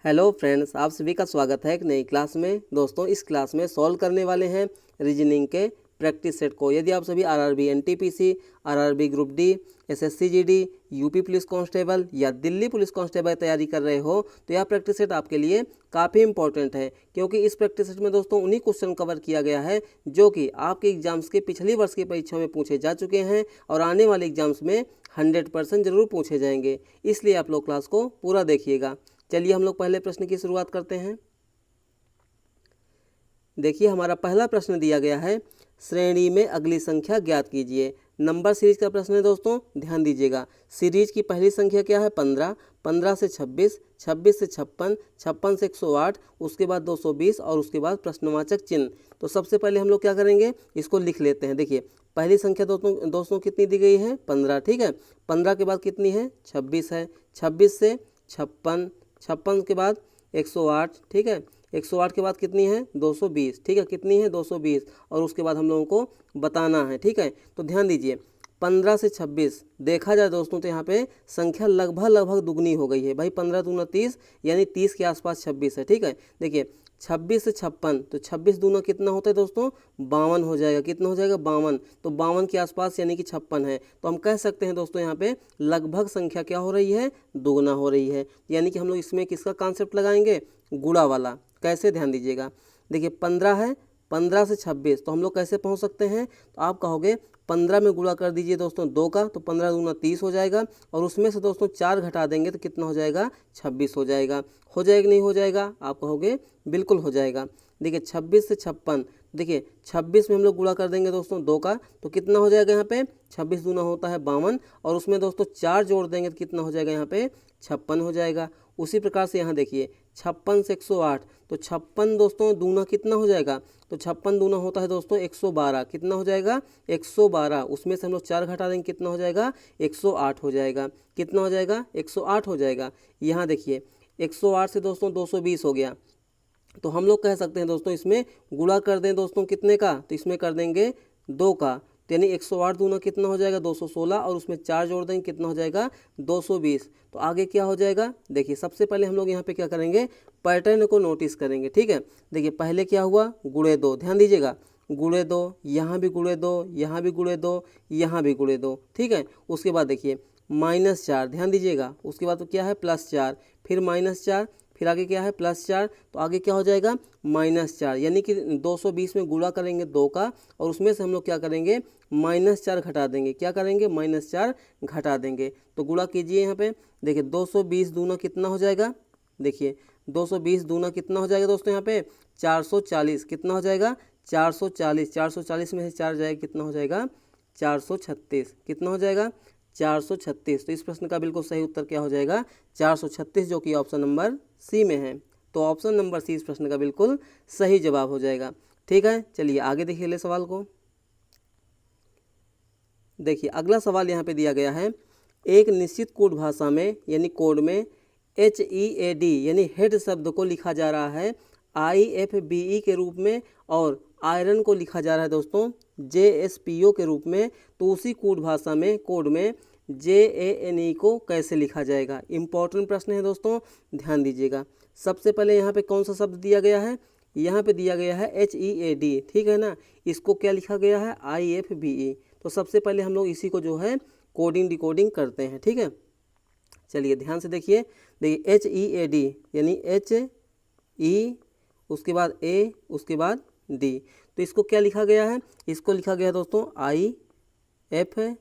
Hello friends, आप सभी का स्वागत है एक नई क्लास में। दोस्तों, इस क्लास में सॉल्व करने वाले हैं रीजनिंग के प्रैक्टिस सेट को। यदि आप सभी RRB NTPC, RRB group D, SSC GD, UP police constable या दिल्ली पुलिस कांस्टेबल तैयारी कर रहे हो तो यह प्रैक्टिस सेट आपके लिए काफ़ी इंपॉर्टेंट है, क्योंकि इस प्रैक्टिस सेट में दोस्तों उन्हीं क्वेश्चन कवर किया गया है जो कि आपके एग्जाम्स के पिछली वर्ष की परीक्षाओं में पूछे जा चुके हैं और आने वाले एग्जाम्स में 100% जरूर पूछे जाएंगे। इसलिए आप लोग क्लास को पूरा देखिएगा। चलिए हम लोग पहले प्रश्न की शुरुआत करते हैं। देखिए, हमारा पहला प्रश्न दिया गया है, श्रेणी में अगली संख्या ज्ञात कीजिए। नंबर सीरीज का प्रश्न है दोस्तों, ध्यान दीजिएगा। सीरीज की पहली संख्या क्या है? 15, 15 से 26, 26 से 56, 56 से 108, उसके बाद 220 और उसके बाद प्रश्नवाचक चिन्ह। तो सबसे पहले हम लोग क्या करेंगे, इसको लिख लेते हैं। देखिए, पहली संख्या दोस्तों कितनी दी गई है? 15, ठीक है। 15 के बाद कितनी है? 26 है। 26 से 56, 56 के बाद 108, ठीक है। 108 के बाद कितनी है? 220, ठीक है। कितनी है? 220 और उसके बाद हम लोगों को बताना है, ठीक है। तो ध्यान दीजिए, 15 से 26 देखा जाए दोस्तों तो यहाँ पे संख्या लगभग दुगनी हो गई है भाई। 15 दूना 30, यानी 30 के आसपास 26 है, ठीक है। देखिए, 26 से 56, तो 26 दूना कितना होता है दोस्तों? 52 हो जाएगा। कितना हो जाएगा? 52। तो 52 के आसपास यानी कि 56 है। तो हम कह सकते हैं दोस्तों यहाँ पे लगभग संख्या क्या हो रही है? दोगुना हो रही है। यानी कि हम लोग इसमें किसका कॉन्सेप्ट लगाएंगे? गुणा वाला। कैसे? ध्यान दीजिएगा। देखिए, 15 है, 15 से 26, तो हम लोग कैसे पहुँच सकते हैं? तो आप कहोगे 15 में गुणा कर दीजिए दोस्तों 2 का, तो 15 दूना 30 हो जाएगा और उसमें से दोस्तों 4 घटा देंगे तो कितना हो जाएगा? 26 हो जाएगा। हो जाएगा नहीं हो जाएगा? आप कहोगे बिल्कुल हो जाएगा। देखिए, 26 से 56, देखिए 26 में हम लोग गुणा कर देंगे दोस्तों 2 का, तो कितना हो जाएगा यहाँ पे? 26 दूना होता है 52 और उसमें दोस्तों 4 जोड़ देंगे तो कितना हो जाएगा यहाँ पे? 56 हो जाएगा। उसी प्रकार से यहाँ देखिए, 56 से 108, तो 56 दोस्तों दूना कितना हो जाएगा? तो 56 दूना होता है दोस्तों 112। कितना हो जाएगा? 112। उसमें से हम लोग 4 घटा देंगे, कितना हो जाएगा? 108 हो जाएगा। कितना हो जाएगा? 108 हो जाएगा। यहाँ देखिए, 108 से दोस्तों 220 हो गया, तो हम लोग कह सकते हैं दोस्तों इसमें गुणा कर दें दोस्तों कितने का? तो इसमें कर देंगे 2 का, तो यानी 108 दूना कितना हो जाएगा? 216 और उसमें 4 जोड़ देंगे, कितना हो जाएगा? 220। तो आगे क्या हो जाएगा? देखिए, सबसे पहले हम लोग यहाँ पे क्या करेंगे? पैटर्न को नोटिस करेंगे, ठीक है। देखिए, पहले क्या हुआ? गुणे 2, ध्यान दीजिएगा। गुणे 2, यहाँ भी गुणे 2, यहाँ भी गुणे 2, यहाँ भी गुणे 2, ठीक है। उसके बाद देखिए -4, ध्यान दीजिएगा। उसके बाद तो क्या है? +4, फिर -4, फिर आगे क्या है? +4। तो आगे क्या हो जाएगा? -4, यानी कि 220 में गुणा करेंगे 2 का और उसमें से हम लोग क्या करेंगे? -4 घटा देंगे। क्या करेंगे? -4 घटा देंगे। तो गुणा कीजिए यहाँ पे। देखिए, 220 दूना कितना हो जाएगा? देखिए, 220 दूना कितना हो जाएगा दोस्तों? यहाँ पे 440। कितना हो जाएगा? 440। 440 में से 4 जाएगा, कितना हो जाएगा? 436। कितना हो जाएगा? 436। तो इस प्रश्न का बिल्कुल सही उत्तर क्या हो जाएगा? 436, जो कि ऑप्शन नंबर सी में है। तो ऑप्शन नंबर सी इस प्रश्न का बिल्कुल सही जवाब हो जाएगा, ठीक है। चलिए आगे देखिए ले सवाल को। देखिए, अगला सवाल यहाँ पे दिया गया है, एक निश्चित कोड भाषा में यानी कोड में HEAD यानी हेड शब्द को लिखा जा रहा है IFBE के रूप में और आयरन को लिखा जा रहा है दोस्तों JSPO के रूप में। तो उसी कोड भाषा में कोड में JANE को कैसे लिखा जाएगा? इंपॉर्टेंट प्रश्न है दोस्तों, ध्यान दीजिएगा। सबसे पहले यहाँ पे कौन सा शब्द दिया गया है? यहाँ पे दिया गया है HEAD, ठीक है ना। इसको क्या लिखा गया है? IFBE। तो सबसे पहले हम लोग इसी को जो है कोडिंग डिकोडिंग करते हैं, ठीक है। चलिए ध्यान से देखिए। देखिए, HEAD यानी HE, उसके बाद A, उसके बाद D। तो इसको क्या लिखा गया है? इसको लिखा गया है दोस्तों IF है,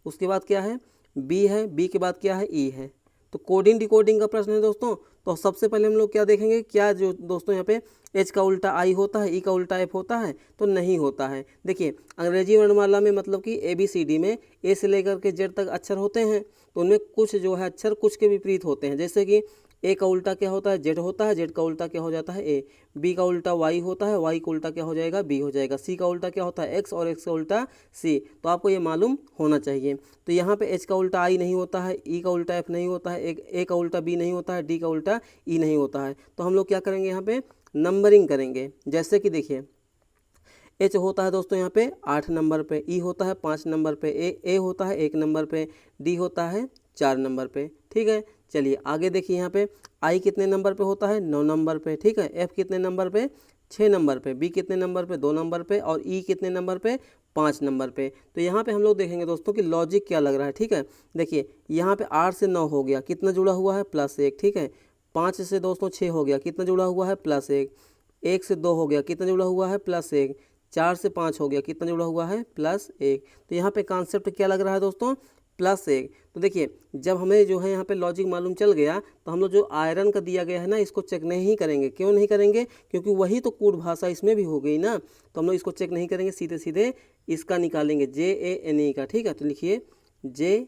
उसके बाद क्या है? B है, B के बाद क्या है? E है। तो कोडिंग डिकोडिंग का प्रश्न है दोस्तों। तो सबसे पहले हम लोग क्या देखेंगे? क्या जो दोस्तों यहाँ पे H का उल्टा I होता है, E का उल्टा F होता है? तो नहीं होता है। देखिए, अंग्रेजी वर्णमाला में मतलब कि ABCD में A से लेकर के Z तक अक्षर होते हैं, तो उनमें कुछ जो है अक्षर कुछ के विपरीत होते हैं। जैसे कि A का उल्टा क्या होता है? Z होता है, Z का उल्टा क्या हो जाता है? A। B का उल्टा Y होता है, Y का उल्टा क्या हो जाएगा? B हो जाएगा। C का उल्टा क्या होता है? X और X का उल्टा C। तो आपको ये मालूम होना चाहिए। तो यहाँ पे H का उल्टा I नहीं होता है, E का उल्टा F नहीं होता है, A का उल्टा B नहीं होता है, D का उल्टा E नहीं होता है। तो हम लोग क्या करेंगे? यहाँ पे नंबरिंग करेंगे। जैसे कि देखिए, H होता है दोस्तों यहाँ पे 8 नंबर पे, E होता है 5 नंबर पे, A होता है 1 नंबर पे, D होता है 4 नंबर पे, ठीक है। चलिए आगे देखिए यहाँ पे आई कितने नंबर पे होता है 9 नंबर पे, ठीक है। एफ कितने नंबर पे 6 नंबर पे, बी कितने नंबर पे 2 नंबर पे और ई कितने नंबर पे 5 नंबर पे। तो यहाँ पे हम लोग देखेंगे दोस्तों कि लॉजिक क्या लग रहा है, ठीक है। देखिए यहाँ पे 8 से 9 हो गया, कितना जुड़ा हुआ है +1, ठीक है। 5 से दोस्तों 6 हो गया, कितना जुड़ा हुआ है +1। 1 से 2 हो गया, कितना जुड़ा हुआ है +1। 4 से 5 हो गया, कितना जुड़ा हुआ है +1। तो यहाँ पे कॉन्सेप्ट क्या लग रहा है दोस्तों +1। तो देखिए जब हमें जो है यहाँ पे लॉजिक मालूम चल गया तो हम लोग जो आयरन का दिया गया है ना इसको चेक नहीं करेंगे। क्यों नहीं करेंगे? क्योंकि वही तो कूट भाषा इसमें भी हो गई ना, तो हम लोग इसको चेक नहीं करेंगे, सीधे सीधे इसका निकालेंगे JANE का, ठीक है। तो लिखिए JANE,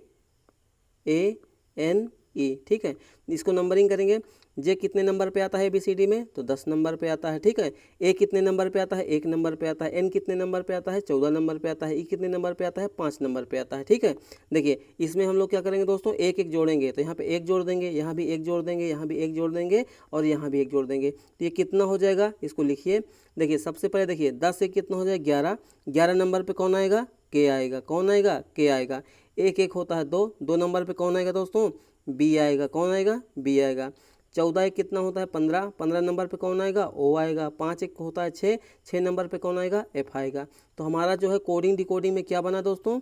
ठीक है। इसको नंबरिंग करेंगे। जे कितने नंबर पे आता है ABCD में? तो 10 नंबर पे आता है, ठीक है। ए कितने नंबर पे आता है? 1 नंबर पे आता है। एन कितने नंबर पे आता है? 14 नंबर पे आता है। ई कितने नंबर पे आता है? 5 नंबर पे आता है, ठीक है। देखिए इसमें हम लोग क्या करेंगे दोस्तों, एक एक जोड़ेंगे। तो यहाँ पे 1 जोड़ देंगे, यहाँ भी 1 जोड़ देंगे, यहाँ भी 1 जोड़ देंगे और यहाँ भी 1 जोड़ देंगे। तो ये कितना हो जाएगा, इसको लिखिए। देखिए सबसे पहले देखिए 10 से कितना हो जाएगा 11। 11 नंबर पे कौन आएगा? के आएगा। कौन आएगा? के आएगा। 1 1 होता है 2। 2 नंबर पे कौन आएगा दोस्तों? बी आएगा। कौन आएगा? बी आएगा। 14 1 कितना होता है 15। 15 नंबर पे कौन आएगा? ओ आएगा। 5 1 होता है 6। 6 नंबर पे कौन आएगा? एफ आएगा। तो हमारा जो है कोडिंग डिकोडिंग में क्या बना दोस्तों?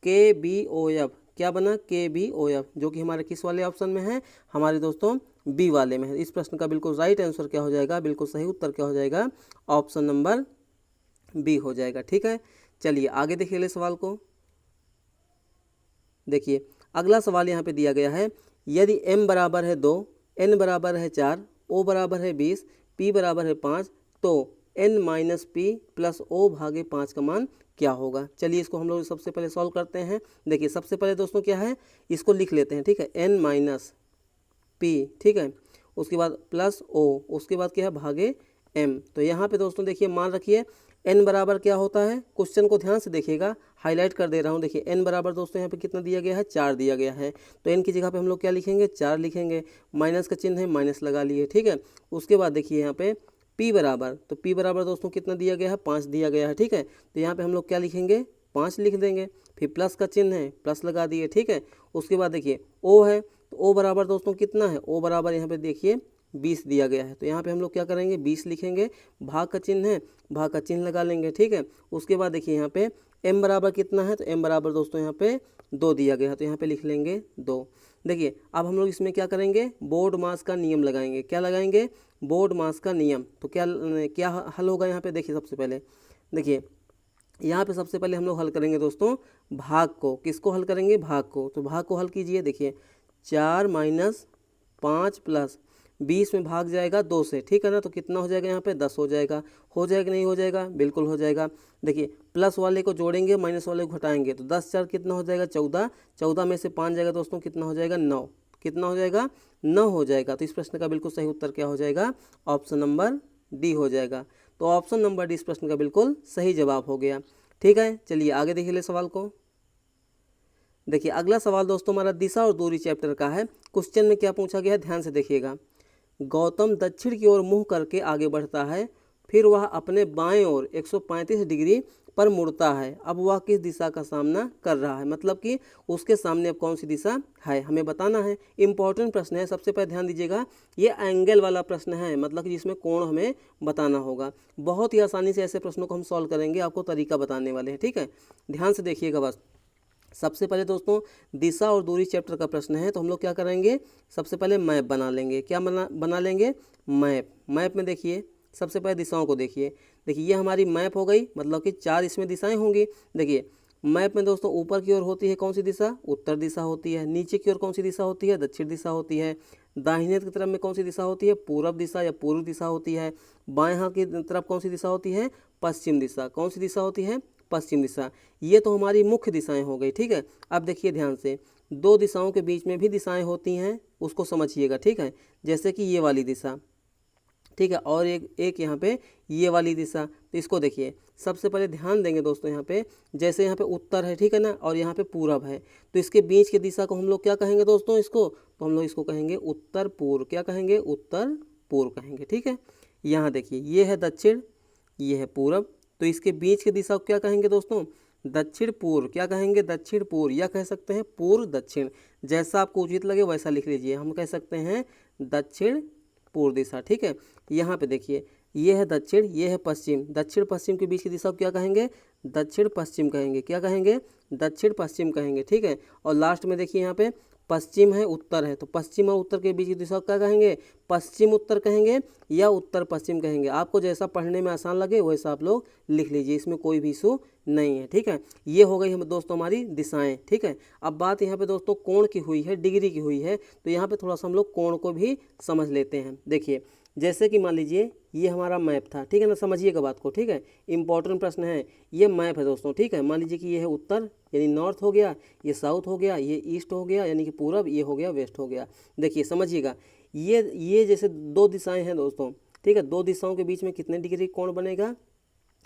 KBOF। क्या बना? KBOF, जो कि हमारे किस वाले ऑप्शन में है? हमारे दोस्तों बी वाले में है। इस प्रश्न का बिल्कुल राइट आंसर क्या हो जाएगा, बिल्कुल सही उत्तर क्या हो जाएगा? ऑप्शन नंबर बी हो जाएगा, ठीक है। चलिए आगे देखिए ले सवाल को। देखिए अगला सवाल यहाँ पे दिया गया है, यदि m बराबर है 2, n बराबर है 4, o बराबर है 20, p बराबर है 5, तो n minus P plus O भागे 5 का मान क्या होगा? चलिए इसको हम लोग सबसे पहले सॉल्व करते हैं। देखिए सबसे पहले दोस्तों क्या है, इसको लिख लेते हैं, ठीक है। n माइनस पी, ठीक है, उसके बाद प्लस ओ, उसके बाद क्या है भागे m। तो यहाँ पे दोस्तों देखिए मान रखिए n बराबर क्या होता है, क्वेश्चन को ध्यान से देखिएगा, हाईलाइट कर दे रहा हूँ। देखिए n बराबर दोस्तों यहाँ पे कितना दिया गया है? 4 दिया गया है। तो n की जगह पे हम लोग क्या लिखेंगे? 4 लिखेंगे। माइनस का चिन्ह है, माइनस लगा लिए, ठीक है। उसके बाद देखिए यहाँ पे p बराबर, तो p बराबर दोस्तों कितना दिया गया है? 5 दिया गया है, ठीक है। तो यहाँ पे हम लोग क्या लिखेंगे? 5 लिख देंगे। फिर प्लस का चिन्ह है, प्लस लगा दिए, ठीक है। उसके बाद देखिए o है, तो o बराबर दोस्तों कितना है? o बराबर यहाँ पे देखिए 20 दिया गया है। तो यहाँ पे हम लोग क्या करेंगे? 20 लिखेंगे। भाग का चिन्ह है, भाग का चिन्ह लगा लेंगे, ठीक है। उसके बाद देखिए यहाँ पे m बराबर कितना है? तो m बराबर दोस्तों यहाँ पे 2 दिया गया है, तो यहाँ पे लिख लेंगे 2। देखिए अब हम लोग इसमें क्या करेंगे? बोर्ड मास का नियम लगाएंगे। क्या लगाएंगे? बोर्ड मास का नियम। तो क्या हल होगा यहाँ पे? देखिए सबसे पहले देखिए यहाँ पे सबसे पहले हम लोग हल करेंगे दोस्तों भाग को। किसको हल करेंगे? भाग को। तो भाग को हल कीजिए। देखिए 4 माइनस 5 प्लस 20 में भाग जाएगा 2 से, ठीक है ना। तो कितना हो जाएगा यहाँ पे? 10 हो जाएगा। हो जाएगा नहीं हो जाएगा? बिल्कुल हो जाएगा। देखिए प्लस वाले को जोड़ेंगे, माइनस वाले को घटाएंगे, तो 10 4 कितना हो जाएगा? 14। 14 में से 5 जाएगा दोस्तों, कितना हो जाएगा? 9। कितना हो जाएगा? 9 हो जाएगा। तो इस प्रश्न का बिल्कुल सही उत्तर क्या हो जाएगा? ऑप्शन नंबर डी हो जाएगा। तो ऑप्शन नंबर डी इस प्रश्न का बिल्कुल सही जवाब हो गया, ठीक है। चलिए आगे देखिए ले सवाल को। देखिए अगला सवाल दोस्तों हमारा दिशा और दूरी चैप्टर का है। क्वेश्चन में क्या पूछा गया है, ध्यान से देखिएगा। गौतम दक्षिण की ओर मुंह करके आगे बढ़ता है, फिर वह अपने बाएं ओर 135 डिग्री पर मुड़ता है। अब वह किस दिशा का सामना कर रहा है? मतलब कि उसके सामने अब कौन सी दिशा है, हमें बताना है। इंपॉर्टेंट प्रश्न है, सबसे पहले ध्यान दीजिएगा, ये एंगल वाला प्रश्न है, मतलब कि जिसमें कोण हमें बताना होगा। बहुत ही आसानी से ऐसे प्रश्नों को हम सॉल्व करेंगे, आपको तरीका बताने वाले हैं, ठीक है। ध्यान से देखिएगा बस। सबसे पहले दोस्तों दिशा और दूरी चैप्टर का प्रश्न है, तो हम लोग क्या करेंगे? सबसे पहले मैप बना लेंगे। क्या बना लेंगे? मैप। मैप में देखिए सबसे पहले दिशाओं को देखिए। देखिए ये हमारी मैप हो गई, मतलब कि 4 इसमें दिशाएं होंगी। देखिए मैप में दोस्तों ऊपर की ओर होती है कौन सी दिशा? उत्तर दिशा होती है। नीचे की ओर कौन सी दिशा होती है? दक्षिण दिशा होती है। दाहिने की तरफ में कौन सी दिशा होती है? पूर्व दिशा या पूर्व दिशा होती है। बाएं हाथ की तरफ कौन सी दिशा होती है? पश्चिम दिशा। कौन सी दिशा होती है? पश्चिम दिशा। ये तो हमारी मुख्य दिशाएं हो गई, ठीक है। अब देखिए ध्यान से, 2 दिशाओं के बीच में भी दिशाएं होती हैं, उसको समझिएगा, ठीक है। जैसे कि ये वाली दिशा, ठीक है, और एक यहाँ पे ये वाली दिशा। तो इसको देखिए, सबसे पहले ध्यान देंगे दोस्तों यहाँ पे, जैसे यहाँ पे उत्तर है, ठीक है ना, और यहाँ पे पूरब है, तो इसके बीच की दिशा को हम लोग क्या कहेंगे दोस्तों? इसको तो हम लोग इसको कहेंगे उत्तर पूर्व। क्या कहेंगे? उत्तर पूर्व कहेंगे, ठीक है। यहाँ देखिए ये है दक्षिण, ये है पूरब, तो इसके बीच की दिशा को क्या कहेंगे दोस्तों? दक्षिण पूर्व, क्या कहेंगे दक्षिण पूर्व, या कह सकते हैं पूर्व दक्षिण, जैसा आपको उचित लगे वैसा लिख लीजिए। हम कह सकते हैं दक्षिण पूर्व दिशा, ठीक है। यहाँ पे देखिए ये है दक्षिण, ये है पश्चिम, दक्षिण पश्चिम के बीच की दिशा को क्या कहेंगे, दक्षिण पश्चिम कहेंगे, क्या कहेंगे, दक्षिण पश्चिम कहेंगे, ठीक है। और लास्ट में देखिए यहाँ पे पश्चिम है उत्तर है, तो पश्चिम और उत्तर के बीच की दिशा को क्या कहेंगे, पश्चिम उत्तर कहेंगे या उत्तर पश्चिम कहेंगे। आपको जैसा पढ़ने में आसान लगे वैसा आप लोग लिख लीजिए, इसमें कोई भी इशू नहीं है, ठीक है। ये हो गई हम दोस्तों हमारी दिशाएं, ठीक है। अब बात यहाँ पे दोस्तों कोण की हुई है, डिग्री की हुई है, तो यहाँ पे थोड़ा सा हम लोग कोण को भी समझ लेते हैं। देखिए जैसे कि मान लीजिए ये हमारा मैप था, ठीक है ना, समझिएगा बात को, ठीक है। इंपॉर्टेंट प्रश्न है, ये मैप है दोस्तों, ठीक है। मान लीजिए कि ये है उत्तर यानी नॉर्थ हो गया, ये साउथ हो गया, ये ईस्ट हो गया यानी कि पूरब, ये हो गया वेस्ट हो गया। देखिए समझिएगा, ये जैसे दो दिशाएं हैं दोस्तों, ठीक है। दो दिशाओं के बीच में कितने डिग्री कोण बनेगा,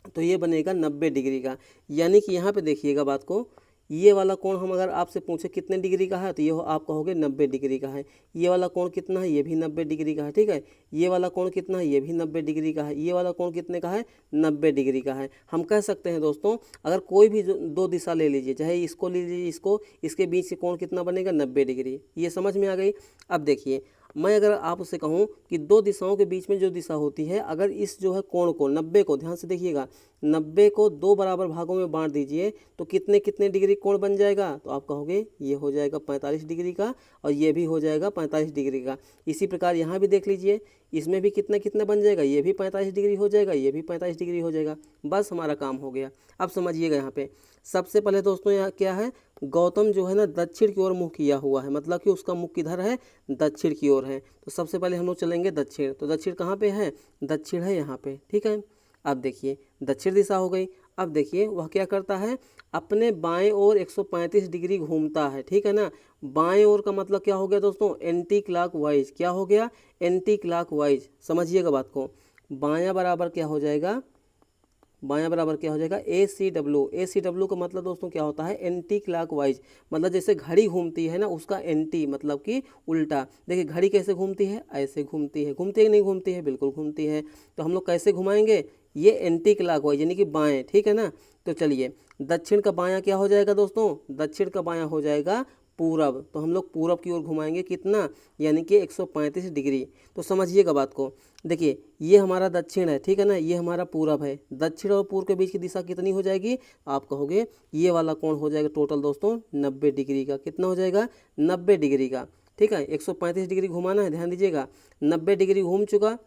तो ये बनेगा 90 डिग्री का। यानी कि यहाँ पे देखिएगा बात को, ये वाला कोण हम अगर आपसे पूछे कितने डिग्री का है, तो ये आप कहोगे 90 डिग्री का है। ये वाला कोण कितना है, ये भी 90 डिग्री का है, ठीक है। ये वाला कोण कितना है, ये भी 90 डिग्री का है। ये वाला कोण कितने का है, 90 डिग्री का है। हम कह सकते हैं दोस्तों, अगर कोई भी दो दिशा ले लीजिए, चाहे इसको ले लीजिए, इसको, इसके बीच से कोण कितना बनेगा, 90 डिग्री। ये समझ में आ गई। अब देखिए मैं अगर आपसे कहूँ कि दो दिशाओं के बीच में जो दिशा होती है, अगर इस जो है कोण को 90 को, ध्यान से देखिएगा, 90 को दो बराबर भागों में बांट दीजिए तो कितने कितने डिग्री कोण बन जाएगा, तो आप कहोगे ये हो जाएगा 45 डिग्री का और ये भी हो जाएगा 45 डिग्री का। इसी प्रकार यहाँ भी देख लीजिए, इसमें भी कितना कितना बन जाएगा, ये भी 45 डिग्री हो जाएगा, ये भी 45 डिग्री हो जाएगा। बस हमारा काम हो गया। अब समझिएगा यहाँ पे सबसे पहले दोस्तों यहाँ क्या है, गौतम जो है ना दक्षिण की ओर मुँह किया हुआ है, मतलब कि उसका मुख किधर है, दक्षिण की ओर है। तो सबसे पहले हम लोग चलेंगे दक्षिण, तो दक्षिण कहाँ पे है, दक्षिण है यहाँ पे, ठीक है। अब देखिए दक्षिण दिशा हो गई। अब देखिए वह क्या करता है, अपने बाएं ओर 135 डिग्री घूमता है, ठीक है ना। बाएं ओर का मतलब क्या हो गया दोस्तों, एंटी क्लॉक वाइज, क्या हो गया, एंटी क्लॉक वाइज। समझिएगा बात को, बायां बराबर क्या हो जाएगा, बायां बराबर क्या हो जाएगा, ACW। ACW का मतलब दोस्तों क्या होता है, एंटी क्लॉक वाइज, मतलब जैसे घड़ी घूमती है ना, उसका एंटी मतलब कि उल्टा। देखिए घड़ी कैसे घूमती है, ऐसे घूमती है, घूमती है कि नहीं घूमती है, बिल्कुल घूमती है। तो हम लोग कैसे घुमाएंगे, ये एंटी क्लॉक वाइज यानी कि बाएँ, ठीक है ना। तो चलिए दक्षिण का बायां क्या हो जाएगा दोस्तों, दक्षिण का बायां हो जाएगा पूरब, तो हम लोग पूरब की ओर घुमाएंगे कितना, यानी कि 135 डिग्री। तो समझिएगा बात को, देखिए ये हमारा दक्षिण है, ठीक है ना, ये हमारा पूरब है। दक्षिण और पूर्व के बीच की दिशा कितनी हो जाएगी, आप कहोगे ये वाला कोण हो जाएगा टोटल दोस्तों 90 डिग्री का। कितना हो जाएगा, 90 डिग्री का, ठीक है। 135 डिग्री घुमाना है, ध्यान दीजिएगा, 90 डिग्री घूम चुका,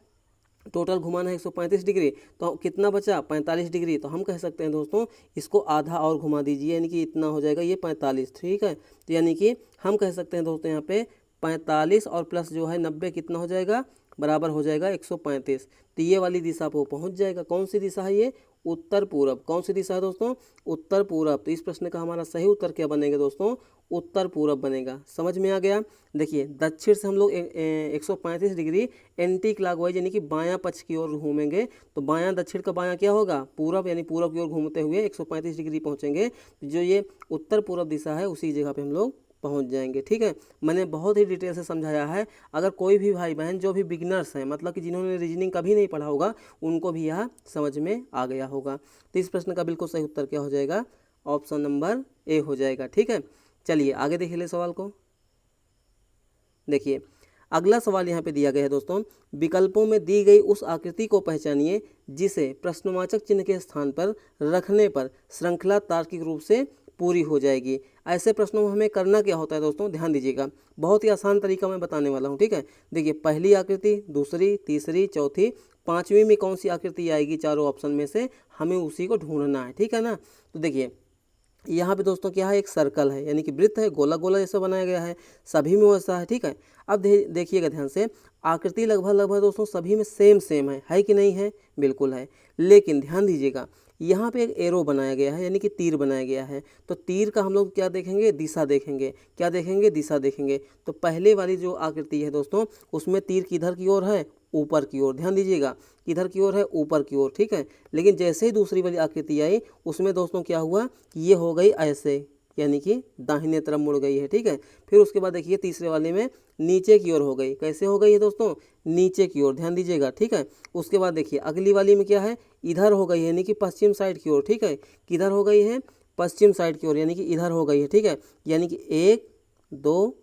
टोटल घुमाना है 135 डिग्री, तो कितना बचा, 45 डिग्री। तो हम कह सकते हैं दोस्तों इसको आधा और घुमा दीजिए, यानी कि इतना हो जाएगा ये 45, ठीक है। तो यानी कि हम कह सकते हैं दोस्तों यहाँ पे 45 और प्लस जो है 90 कितना हो जाएगा, बराबर हो जाएगा 135। तो ये वाली दिशा पर पहुँच जाएगा। कौन सी दिशा है ये, उत्तर पूरब। कौन सी दिशा है दोस्तों, उत्तर पूरब। तो इस प्रश्न का हमारा सही उत्तर क्या बनेगा दोस्तों, उत्तर पूरब बनेगा। समझ में आ गया। देखिए दक्षिण से हम लोग 135 डिग्री एंटी क्लॉकवाइज यानी कि बायां पक्ष की ओर घूमेंगे, तो बायां दक्षिण का बायां क्या होगा, पूरब, यानी पूरब की ओर घूमते हुए 135 डिग्री पहुंचेंगे। जो ये उत्तर पूरब दिशा है उसी जगह पे हम लोग पहुंच जाएंगे, ठीक है। मैंने बहुत ही डिटेल से समझाया है। अगर कोई भी भाई बहन जो भी बिगिनर्स हैं, मतलब कि जिन्होंने रीजनिंग कभी नहीं पढ़ा होगा, उनको भी यह समझ में आ गया होगा। तो इस प्रश्न का बिल्कुल सही उत्तर क्या हो जाएगा, ऑप्शन नंबर ए हो जाएगा, ठीक है। चलिए आगे देख ले सवाल को। देखिए अगला सवाल यहाँ पे दिया गया है दोस्तों, विकल्पों में दी गई उस आकृति को पहचानिए जिसे प्रश्नवाचक चिन्ह के स्थान पर रखने पर श्रृंखला तार्किक रूप से पूरी हो जाएगी। ऐसे प्रश्नों में हमें करना क्या होता है दोस्तों, ध्यान दीजिएगा, बहुत ही आसान तरीका मैं बताने वाला हूँ, ठीक है। देखिए पहली आकृति, दूसरी, तीसरी, चौथी, पांचवी में कौन सी आकृति आएगी चारों ऑप्शन में से, हमें उसी को ढूंढना है, ठीक है ना। तो देखिए यहाँ पे दोस्तों क्या है, एक सर्कल है, यानी कि वृत्त है, गोला गोला जैसा बनाया गया है, सभी में वैसा है, ठीक है। अब देखिएगा ध्यान से, आकृति लगभग दोस्तों सभी में सेम है कि नहीं है, बिल्कुल है। लेकिन ध्यान दीजिएगा यहाँ पे एक एरो बनाया गया है, यानी कि तीर बनाया गया है। तो तीर का हम लोग क्या देखेंगे, दिशा देखेंगे, क्या देखेंगे, दिशा देखेंगे। तो पहले वाली जो आकृति है दोस्तों, उसमें तीर किधर की ओर है, ऊपर की ओर। ध्यान दीजिएगा किधर की ओर है, ऊपर की ओर, ठीक है। लेकिन जैसे ही दूसरी वाली आकृति आई, उसमें दोस्तों क्या हुआ, ये हो गई ऐसे, यानी कि दाहिने तरफ मुड़ गई है, ठीक है। फिर उसके बाद देखिए तीसरे वाले में नीचे की ओर हो गई। कैसे हो गई है दोस्तों, नीचे की ओर, ध्यान दीजिएगा, ठीक है। उसके बाद देखिए अगली वाली में क्या है, इधर हो गई है, यानी कि पश्चिम साइड की ओर, ठीक है। किधर हो गई है, पश्चिम साइड की ओर, यानी कि इधर हो गई है, ठीक है। यानी कि 1 2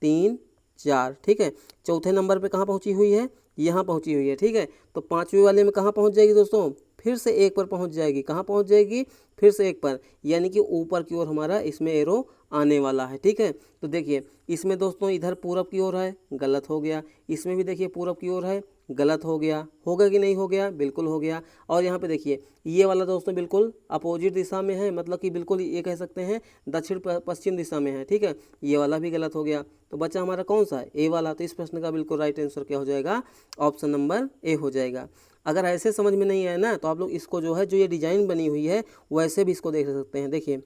3 4, ठीक है। चौथे नंबर पे कहाँ पहुँची हुई है, यहाँ पहुँची हुई है, ठीक है। तो पाँचवें वाले में कहाँ पहुँच जाएगी दोस्तों, फिर से 1 पर पहुँच जाएगी। कहाँ पहुँच जाएगी, फिर से 1 पर, यानी कि ऊपर की ओर हमारा इसमें एरो आने वाला है, ठीक है। तो देखिए इसमें दोस्तों इधर पूरब की ओर है, गलत हो गया। इसमें भी देखिए पूरब की ओर है, गलत हो गया। होगा कि नहीं हो गया, बिल्कुल हो गया। और यहाँ पे देखिए ये वाला दोस्तों बिल्कुल अपोजिट दिशा में है, मतलब कि बिल्कुल ये कह सकते हैं दक्षिण पश्चिम दिशा में है, ठीक है। ये वाला भी गलत हो गया। तो बचा हमारा कौन सा है, ए वाला। तो इस प्रश्न का बिल्कुल राइट आंसर क्या हो जाएगा, ऑप्शन नंबर ए हो जाएगा। अगर ऐसे समझ में नहीं आया ना, तो आप लोग इसको जो है, जो ये डिज़ाइन बनी हुई है वैसे भी इसको देख सकते हैं। देखिए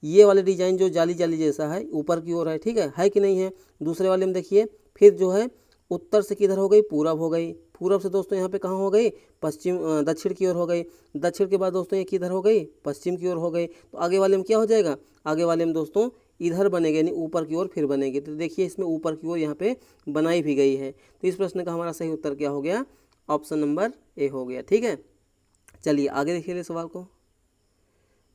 ये वाले डिज़ाइन जो जाली जाली जैसा है, ऊपर की ओर है, ठीक है कि नहीं है। दूसरे वाले में देखिए फिर जो है उत्तर से किधर हो गई, पूरब हो गई। पूरब से दोस्तों यहाँ पे कहाँ हो गई, पश्चिम दक्षिण की ओर हो गई। दक्षिण के बाद दोस्तों ये किधर हो गई, पश्चिम की ओर हो गई। तो आगे वाले में क्या हो जाएगा, आगे वाले में दोस्तों इधर बनेगा, यानी ऊपर की ओर फिर बनेगी। तो देखिए इसमें ऊपर की ओर यहाँ पे बनाई भी गई है। तो इस प्रश्न का हमारा सही उत्तर क्या हो गया, ऑप्शन नंबर ए हो गया, ठीक है। चलिए आगे देखिए सवाल को।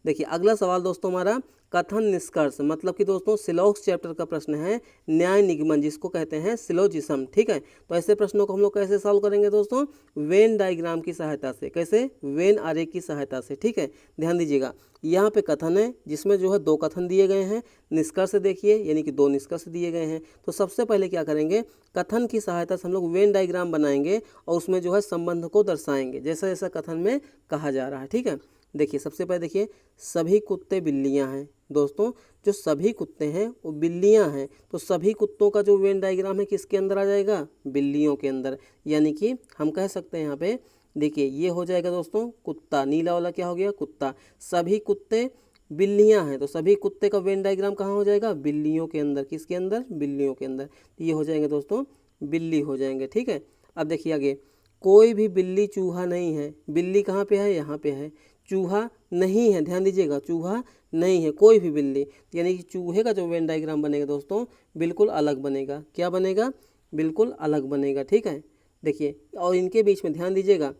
देखिए अगला सवाल दोस्तों हमारा कथन निष्कर्ष, मतलब कि दोस्तों सिलोक्स चैप्टर का प्रश्न है, न्याय निगमन, जिसको कहते हैं सिलोजिज्म, ठीक है। तो ऐसे प्रश्नों को हम लोग कैसे सॉल्व करेंगे दोस्तों, वेन डायग्राम की सहायता से। कैसे, वेन आरेख की सहायता से, ठीक है। ध्यान दीजिएगा यहाँ पे कथन है, जिसमें जो है 2 कथन दिए गए हैं। निष्कर्ष देखिए, यानी कि 2 निष्कर्ष दिए गए हैं। तो सबसे पहले क्या करेंगे, कथन की सहायता से हम लोग वेन डायग्राम बनाएंगे और उसमें जो है संबंध को दर्शाएंगे, जैसा जैसा कथन में कहा जा रहा है, ठीक है। देखिए सबसे पहले देखिए सभी कुत्ते बिल्लियां हैं। दोस्तों जो सभी कुत्ते हैं वो बिल्लियां हैं, तो सभी कुत्तों का जो वेन डायग्राम है किसके अंदर आ जाएगा, बिल्लियों के अंदर। यानी कि हम कह सकते हैं यहाँ पे देखिए ये हो जाएगा दोस्तों कुत्ता, नीला वाला क्या हो गया, कुत्ता। सभी कुत्ते बिल्लियां हैं, तो सभी कुत्ते का वेन डायग्राम कहाँ हो जाएगा, बिल्लियों के अंदर। किसके अंदर, बिल्लियों के अंदर। तो ये हो जाएंगे दोस्तों बिल्ली हो जाएंगे, ठीक है। अब देखिए आगे, कोई भी बिल्ली चूहा नहीं है। बिल्ली कहाँ पे है, यहाँ पे है। चूहा नहीं है, ध्यान दीजिएगा चूहा नहीं है, कोई भी बिल्ली। यानी कि चूहे का जो वेन डायग्राम बनेगा दोस्तों बिल्कुल अलग बनेगा। क्या बनेगा, बिल्कुल अलग बनेगा, ठीक है। देखिए और इनके बीच में ध्यान दीजिएगा,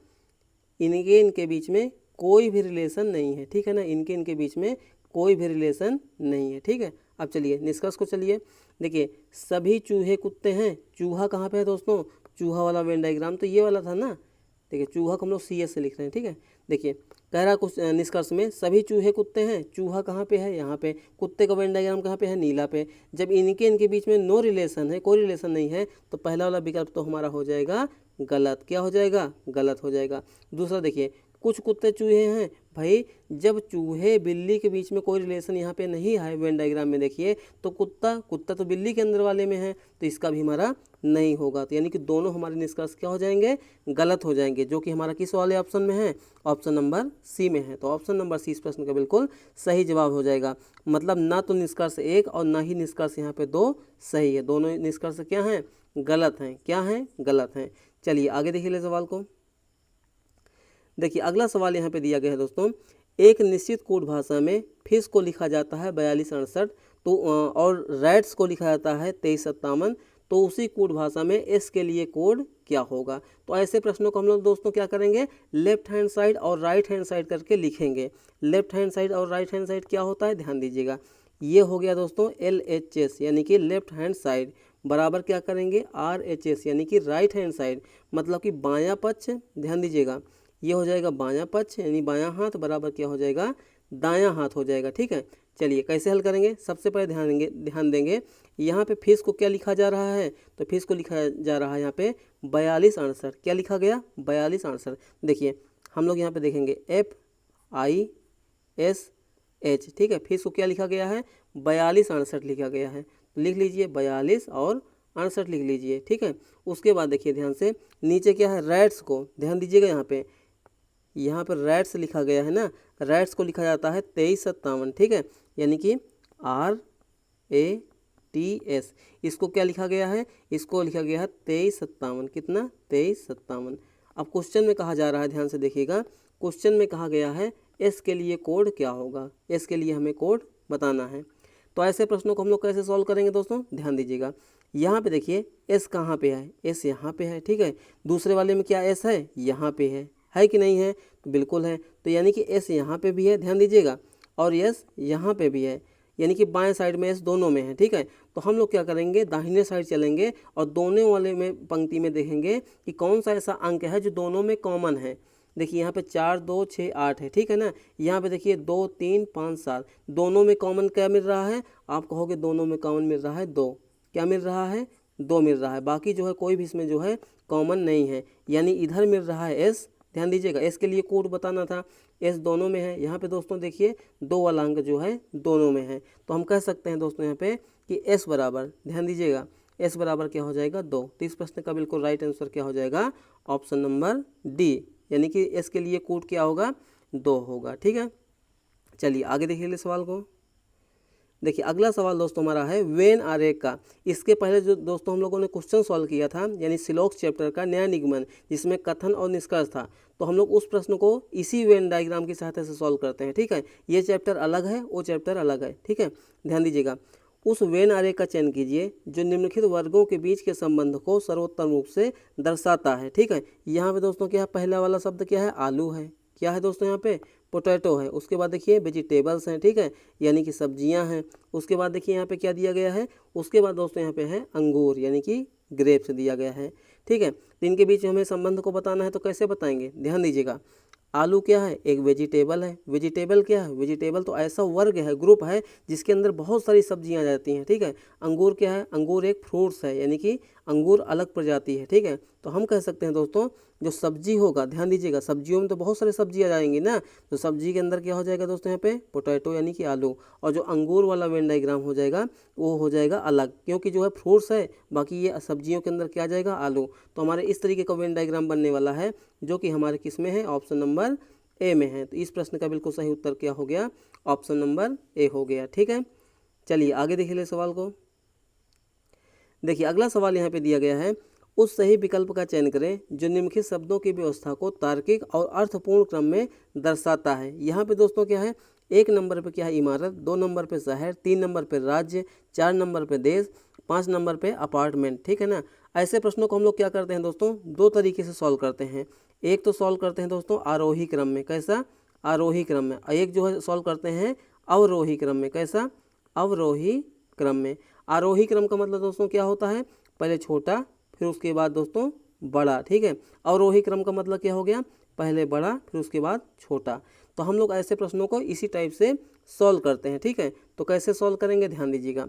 इनके बीच में कोई भी रिलेशन नहीं है, ठीक है ना। इनके बीच में कोई भी रिलेशन नहीं है, ठीक है। अब चलिए निष्कर्ष को चलिए। देखिए सभी चूहे कुत्ते हैं। चूहा कहाँ पे है दोस्तों, चूहा वाला वेन डायग्राम तो ये वाला था ना। देखिए चूहा को हम लोग CS से लिख रहे हैं, ठीक है। देखिए कह रहा कुछ निष्कर्ष में सभी चूहे कुत्ते हैं। चूहा कहाँ पे है, यहाँ पे। कुत्ते का वेन डायग्राम कहाँ पे है, नीला पे। जब इनके बीच में नो रिलेशन है, कोई रिलेशन नहीं है, तो पहला वाला विकल्प तो हमारा हो जाएगा गलत। क्या हो जाएगा, गलत हो जाएगा। दूसरा देखिए कुछ कुत्ते चूहे हैं। भाई जब चूहे बिल्ली के बीच में कोई रिलेशन यहाँ पे नहीं है वेन डायग्राम में, देखिए तो कुत्ता तो बिल्ली के अंदर वाले में है, तो इसका भी हमारा नहीं होगा। तो यानी कि दोनों हमारे निष्कर्ष क्या हो जाएंगे, गलत हो जाएंगे, जो कि हमारा किस वाले ऑप्शन में है, ऑप्शन नंबर सी में है। तो ऑप्शन नंबर सी इस प्रश्न का बिल्कुल सही जवाब हो जाएगा। मतलब ना तो निष्कर्ष 1 और ना ही निष्कर्ष यहाँ पे 2 सही है। दोनों निष्कर्ष क्या हैं, गलत हैं। क्या हैं, गलत हैं। चलिए आगे देखिए सवाल को। देखिए अगला सवाल यहाँ पे दिया गया है दोस्तों, एक निश्चित कोड भाषा में फिश को लिखा जाता है 4268, तो और रैट्स को लिखा जाता है 2357, तो उसी कोड भाषा में एस के लिए कोड क्या होगा। तो ऐसे प्रश्नों को हम लोग दोस्तों क्या करेंगे, लेफ्ट हैंड साइड और राइट हैंड साइड करके लिखेंगे। लेफ्ट हैंड साइड और राइट हैंड साइड क्या होता है, ध्यान दीजिएगा। ये हो गया दोस्तों LHS यानी कि लेफ्ट हैंड साइड, बराबर क्या करेंगे RHS यानी कि राइट हैंड साइड, मतलब कि बायां पक्ष। ध्यान दीजिएगा ये हो जाएगा बायां पक्ष यानी बायां हाथ, बराबर क्या हो जाएगा, दायां हाथ हो जाएगा, ठीक है। चलिए कैसे हल करेंगे, सबसे पहले ध्यान देंगे यहाँ पे फिश को क्या लिखा जा रहा है, तो फिश को लिखा जा रहा है यहाँ पे 4268। क्या लिखा गया, 4268। देखिए हम लोग यहाँ पे देखेंगे FISH, ठीक है। फिश को क्या लिखा गया है, 4268 लिखा गया है। तो लिख लीजिए 42 और 68 लिख लीजिए, ठीक है। उसके बाद देखिए ध्यान से नीचे क्या है, रैट्स को ध्यान दीजिएगा, यहाँ पर रैट्स लिखा गया है ना। रैट्स को लिखा जाता है 2357, ठीक है, यानी कि RATS। इसको क्या लिखा गया है, इसको लिखा गया है 2357। कितना, 2357। अब क्वेश्चन में कहा जा रहा है, ध्यान से देखिएगा, क्वेश्चन में कहा गया है एस के लिए कोड क्या होगा। एस के लिए हमें कोड बताना है। तो ऐसे प्रश्नों को हम लोग कैसे सॉल्व करेंगे दोस्तों, ध्यान दीजिएगा। यहाँ पे देखिए एस कहाँ पे है, एस यहाँ पे है, ठीक है। दूसरे वाले में क्या एस है, यहाँ पे है कि नहीं है, तो बिल्कुल है। तो यानी कि एस यहाँ पे भी है, ध्यान दीजिएगा। और एस यहाँ पे भी है, यानी कि बाएं साइड में एस दोनों में है। ठीक है, तो हम लोग क्या करेंगे, दाहिने साइड चलेंगे और दोनों वाले में पंक्ति में देखेंगे कि कौन सा ऐसा अंक है जो दोनों में कॉमन है। देखिए यहाँ पे 4 2 6 8 है, ठीक है ना। यहाँ पे देखिए 2 3 5 7, दोनों में कॉमन क्या मिल रहा है, आप कहोगे दोनों में कॉमन मिल रहा है 2, क्या मिल रहा है 2 मिल रहा है, बाकी जो है कोई भी इसमें जो है कॉमन नहीं है, यानी इधर मिल रहा है एस। ध्यान दीजिएगा, एस के लिए कोड बताना था, एस दोनों में है। यहाँ पे दोस्तों देखिए 2 वाला अंक जो है दोनों में है, तो हम कह सकते हैं दोस्तों यहाँ पे कि एस बराबर, ध्यान दीजिएगा, एस बराबर क्या हो जाएगा 2। तो इस प्रश्न का बिल्कुल राइट आंसर क्या हो जाएगा, ऑप्शन नंबर डी, यानी कि एस के लिए कोड क्या होगा 2 होगा। ठीक है, चलिए आगे देखिए सवाल को। देखिए अगला सवाल दोस्तों हमारा है वेन आरेख का। इसके पहले जो दोस्तों हम लोगों ने क्वेश्चन सॉल्व किया था, यानी सिलोक्स चैप्टर का नया निगमन, जिसमें कथन और निष्कर्ष था, तो हम लोग उस प्रश्न को इसी वेन डायग्राम की सहायता से सॉल्व करते हैं। ठीक है, ये चैप्टर अलग है, वो चैप्टर अलग है। ठीक है, ध्यान दीजिएगा, उस वेन आरेख का चयन कीजिए जो निम्नलिखित वर्गों के बीच के संबंध को सर्वोत्तम रूप से दर्शाता है। ठीक है, यहाँ पे दोस्तों क्या है, पहला वाला शब्द क्या है, आलू है, क्या है दोस्तों यहाँ पे पोटैटो है। उसके बाद देखिए वेजिटेबल्स हैं, ठीक है, यानी कि सब्जियां हैं। उसके बाद देखिए यहाँ पे क्या दिया गया है, उसके बाद दोस्तों यहाँ पे है अंगूर, यानी कि ग्रेप्स दिया गया है। ठीक है, तो इनके बीच हमें संबंध को बताना है, तो कैसे बताएंगे, ध्यान दीजिएगा। आलू क्या है, एक वेजिटेबल है। वेजिटेबल क्या है, वेजिटेबल तो ऐसा वर्ग है, ग्रुप है, जिसके अंदर बहुत सारी सब्जियां आ जाती हैं। ठीक है, अंगूर क्या है, अंगूर एक फ्रूट्स है, यानी कि अंगूर अलग प्रजाति है। ठीक है, तो हम कह सकते हैं दोस्तों जो सब्जी होगा, ध्यान दीजिएगा, सब्जियों में तो बहुत सारी सब्जी आ जाएंगी ना, तो सब्जी के अंदर क्या हो जाएगा दोस्तों यहाँ पे पोटैटो, यानी कि आलू, और जो अंगूर वाला वेन डायग्राम हो जाएगा वो हो जाएगा अलग, क्योंकि जो है फ्रूट्स है, बाकी ये सब्जियों के अंदर क्या आ जाएगा, आलू। तो हमारे इस तरीके का वेन डायग्राम बनने वाला है, जो कि हमारे किस में है, ऑप्शन नंबर ए में है। तो इस प्रश्न का बिल्कुल सही उत्तर क्या हो गया, ऑप्शन नंबर ए हो गया। ठीक है, चलिए आगे देखिए ले सवाल को। देखिए अगला सवाल यहाँ पे दिया गया है, उस सही विकल्प का चयन करें जो निम्नलिखित शब्दों की व्यवस्था को तार्किक और अर्थपूर्ण क्रम में दर्शाता है। यहाँ पे दोस्तों क्या है, 1 नंबर पे क्या है, इमारत, 2 नंबर पे शहर, 3 नंबर पे राज्य, 4 नंबर पे देश, 5 नंबर पे अपार्टमेंट। ठीक है ना, ऐसे प्रश्नों को हम लोग क्या करते हैं दोस्तों, 2 तरीके से सॉल्व करते हैं। एक तो सॉल्व करते हैं दोस्तों आरोही क्रम में, कैसा, आरोही क्रम में। एक जो है सॉल्व करते हैं अवरोही क्रम में, कैसा, अवरोही क्रम में। आरोही क्रम का मतलब दोस्तों क्या होता है, पहले छोटा फिर उसके बाद दोस्तों बड़ा। ठीक है, अवरोही क्रम का मतलब क्या हो गया, पहले बड़ा फिर उसके बाद छोटा। तो हम लोग ऐसे प्रश्नों को इसी टाइप से सॉल्व करते हैं। ठीक है, तो कैसे सॉल्व करेंगे, ध्यान दीजिएगा।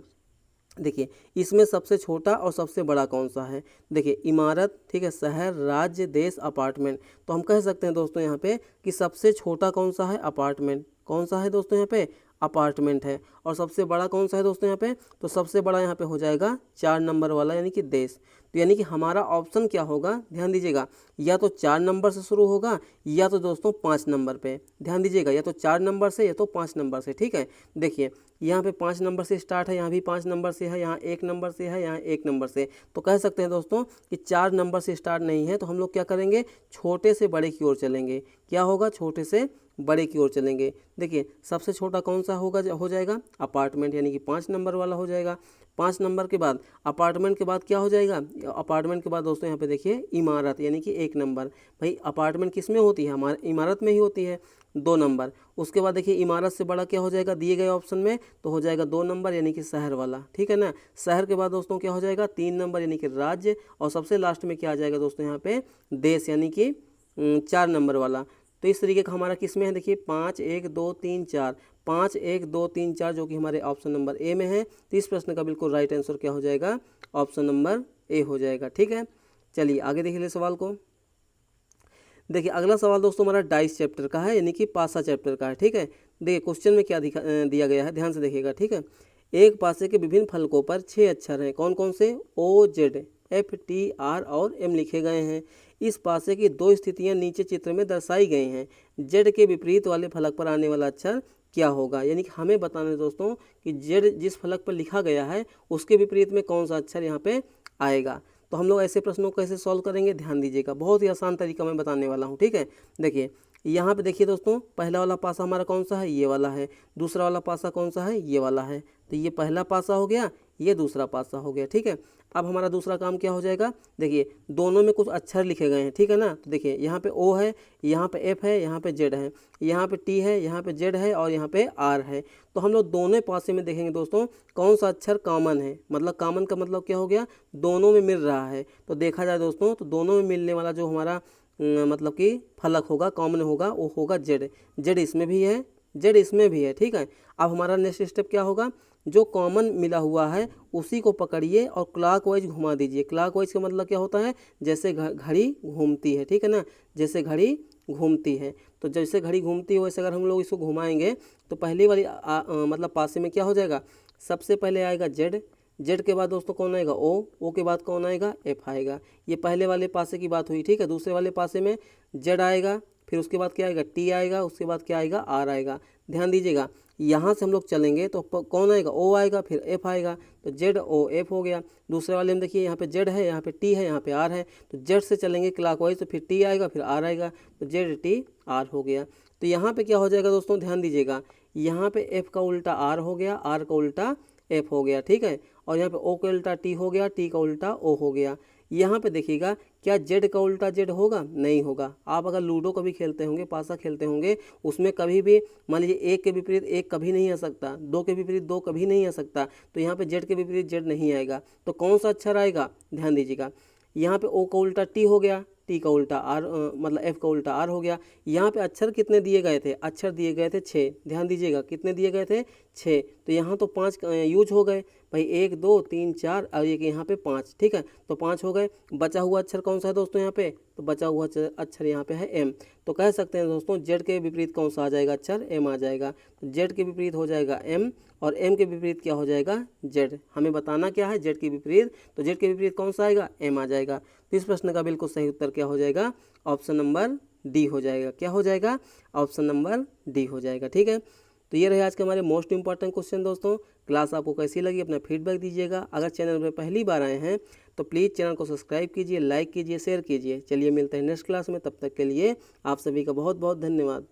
देखिए इसमें सबसे छोटा और सबसे बड़ा कौन सा है, देखिए इमारत, ठीक है, शहर, राज्य, देश, अपार्टमेंट। तो हम कह सकते हैं दोस्तों यहाँ पे कि सबसे छोटा कौन सा है, अपार्टमेंट। कौन सा है दोस्तों यहाँ पे, अपार्टमेंट है। और सबसे बड़ा कौन सा है दोस्तों यहाँ पे, तो सबसे बड़ा यहाँ पे हो जाएगा 4 नंबर वाला, यानी कि देश। तो यानी कि हमारा ऑप्शन क्या होगा, ध्यान दीजिएगा, या तो 4 नंबर से शुरू होगा या तो दोस्तों 5 नंबर पे। ध्यान दीजिएगा, या तो 4 नंबर से या तो 5 नंबर से। ठीक है, देखिए यहाँ पे 5 नंबर से स्टार्ट है, यहाँ भी 5 नंबर से है, यहाँ 1 नंबर से है, यहाँ 1 नंबर से। तो कह सकते हैं दोस्तों कि 4 नंबर से स्टार्ट नहीं है, तो हम लोग क्या करेंगे, छोटे से बड़े की ओर चलेंगे। क्या होगा, छोटे से बड़े की ओर चलेंगे। देखिए सबसे छोटा कौन सा होगा, हो जाएगा अपार्टमेंट, यानी कि 5 नंबर वाला हो जाएगा। 5 नंबर के बाद अपार्टमेंट के बाद क्या हो जाएगा, अपार्टमेंट के बाद दोस्तों यहाँ पे देखिए इमारत, यानी कि 1 नंबर। भाई अपार्टमेंट किस में होती है, हमारे इमारत में ही होती है, 2 नंबर। उसके बाद देखिए इमारत से बड़ा क्या हो जाएगा दिए गए ऑप्शन में, तो हो जाएगा 2 नंबर, यानी कि शहर वाला। ठीक है ना, शहर के बाद दोस्तों क्या हो जाएगा 3 नंबर, यानी कि राज्य। और सबसे लास्ट में क्या आ जाएगा दोस्तों यहाँ पे देश, यानी कि 4 नंबर वाला। तो इस तरीके का हमारा किस में है, देखिए 5 1 2 3 4, 5 1 2 3 4, जो कि हमारे ऑप्शन नंबर ए में है। तो इस प्रश्न का बिल्कुल राइट आंसर क्या हो जाएगा, ऑप्शन नंबर ए हो जाएगा। ठीक है, चलिए आगे देख लीजिए सवाल को। देखिए अगला सवाल दोस्तों हमारा डाइस चैप्टर का है, यानी कि पासा चैप्टर का है। ठीक है, देखिए क्वेश्चन में क्या दिया गया है, ध्यान से देखिएगा। ठीक है, एक पासे के विभिन्न फलकों पर 6 अक्षर हैं, कौन कौन से, O Z, F T R और एम लिखे गए हैं। इस पासे की 2 स्थितियां नीचे चित्र में दर्शाई गई हैं। जेड के विपरीत वाले फलक पर आने वाला अक्षर क्या होगा, यानी कि हमें बताना है दोस्तों कि जेड जिस फलक पर लिखा गया है उसके विपरीत में कौन सा अक्षर यहाँ पे आएगा। तो हम लोग ऐसे प्रश्नों को कैसे सॉल्व करेंगे, ध्यान दीजिएगा, बहुत ही आसान तरीका मैं बताने वाला हूँ। ठीक है, देखिए यहाँ पे देखिए दोस्तों, पहला वाला पासा हमारा कौन सा है, ये वाला है। दूसरा वाला पासा कौन सा है, ये वाला है। तो ये पहला पासा हो गया, ये दूसरा पासा हो गया। ठीक है, अब हमारा दूसरा काम क्या हो जाएगा, देखिए दोनों में कुछ अक्षर लिखे गए हैं। ठीक है ना, तो देखिए यहाँ पे ओ है, यहाँ पे एफ है, यहाँ पे जेड है, यहाँ पे टी है, यहाँ पे जेड है और यहाँ पे आर है। तो हम लोग दोनों पासे में देखेंगे दोस्तों कौन सा अक्षर कॉमन है, मतलब कॉमन का मतलब क्या हो गया, दोनों में मिल रहा है। तो देखा जाए दोस्तों तो दोनों में मिलने वाला जो हमारा मतलब कि फलक होगा, कॉमन होगा, वो होगा जेड। जेड इसमें भी है, जेड इसमें भी है। ठीक है, अब हमारा नेक्स्ट स्टेप क्या होगा, जो कॉमन मिला हुआ है उसी को पकड़िए और क्लॉकवाइज घुमा दीजिए। क्लॉकवाइज का मतलब क्या होता है, जैसे घड़ी घूमती है। ठीक है ना, जैसे घड़ी घूमती है, तो जैसे घड़ी घूमती है वैसे अगर हम लोग इसको घुमाएंगे तो पहली वाली मतलब पासे में क्या हो जाएगा, सबसे पहले आएगा जेड, जेड के बाद दोस्तों कौन आएगा, ओ के बाद कौन आएगा, एफ आएगा। ये पहले वाले पासे की बात हुई। ठीक है, दूसरे वाले पासे में जेड आएगा, फिर उसके बाद क्या आएगा, टी आएगा, उसके बाद क्या आएगा, आर आएगा। ध्यान दीजिएगा, यहाँ से हम लोग चलेंगे तो कौन आएगा, ओ आएगा, फिर एफ आएगा, तो जेड ओ एफ हो गया। दूसरे वाले में देखिए यहाँ पे जेड है, यहाँ पे टी है, यहाँ पे आर है, तो जेड से चलेंगे क्लॉकवाइज तो फिर टी आएगा, फिर आर आएगा, तो जेड टी आर हो गया। तो यहाँ पे क्या हो जाएगा दोस्तों, ध्यान दीजिएगा, यहाँ पे एफ का उल्टा आर हो गया, आर का उल्टा एफ हो गया। ठीक है, और यहाँ पे ओ का उल्टा टी हो गया, टी का उल्टा ओ हो गया। यहाँ पे देखिएगा क्या जेड का उल्टा जेड होगा, नहीं होगा। आप अगर लूडो कभी खेलते होंगे, पासा खेलते होंगे, उसमें कभी भी मान लीजिए एक के विपरीत एक कभी नहीं आ सकता, दो के विपरीत दो कभी नहीं आ सकता, तो यहाँ पे जेड के विपरीत जेड नहीं आएगा। तो कौन सा अक्षर आएगा, ध्यान दीजिएगा, यहाँ पे ओ का उल्टा टी हो गया, टी का उल्टा आर मतलब एफ का उल्टा आर हो गया। यहाँ पे अक्षर कितने दिए गए थे, अक्षर दिए गए थे 6। ध्यान दीजिएगा कितने दिए गए थे, 6। तो यहाँ तो 5 यूज हो गए भाई, 1 2 3 4 और एक यहाँ पे 5। ठीक है, तो 5 हो गए। बचा हुआ अक्षर कौन सा है दोस्तों यहाँ पे, तो बचा हुआ अक्षर यहाँ पे है एम। तो कह सकते हैं दोस्तों जेड के विपरीत कौन सा आ जाएगा, अक्षर एम आ जाएगा। तो जेड के विपरीत हो जाएगा एम और एम के विपरीत क्या हो जाएगा, जेड। हमें बताना क्या है, जेड के विपरीत, तो जेड के विपरीत कौन सा आएगा, एम आ जाएगा। तो इस प्रश्न का बिल्कुल सही उत्तर क्या हो जाएगा, ऑप्शन नंबर डी हो जाएगा। क्या हो जाएगा, ऑप्शन नंबर डी हो जाएगा। ठीक है, तो ये रहे आज के हमारे मोस्ट इंपॉर्टेंट क्वेश्चन दोस्तों। क्लास आपको कैसी लगी अपना फीडबैक दीजिएगा। अगर चैनल पर पहली बार आए हैं तो प्लीज़ चैनल को सब्सक्राइब कीजिए, लाइक कीजिए, शेयर कीजिए। चलिए मिलते हैं नेक्स्ट क्लास में, तब तक के लिए आप सभी का बहुत बहुत धन्यवाद।